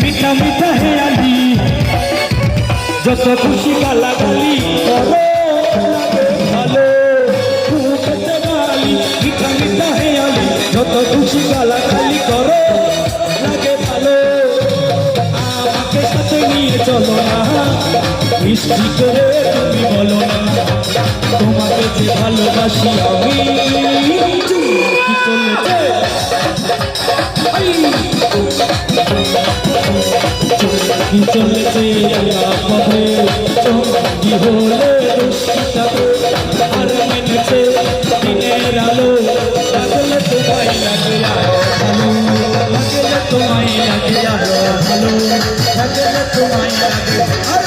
মিঠা মিঠা হেয়ালি যত খুশি গালাগালি করো ভালো মুখেতে গালি মিঠা মিঠা হেয়ালি যত খুশি গালাগালি করো লাগে ভালো আমাকে সাথে নিয়ে চলো না মিষ্টি করে তুমি বলো না তোমাকে যে ভালোবাসি আমি কি চলেছে কি চলেছে কবে কি হলে দুষ্টিটাকে আর মেনেছে দিনের আলো লাগলে তোমায় লাগে ভালো লাগলে তোমায় লাগে ভালো লাগলে তোমায় লাগে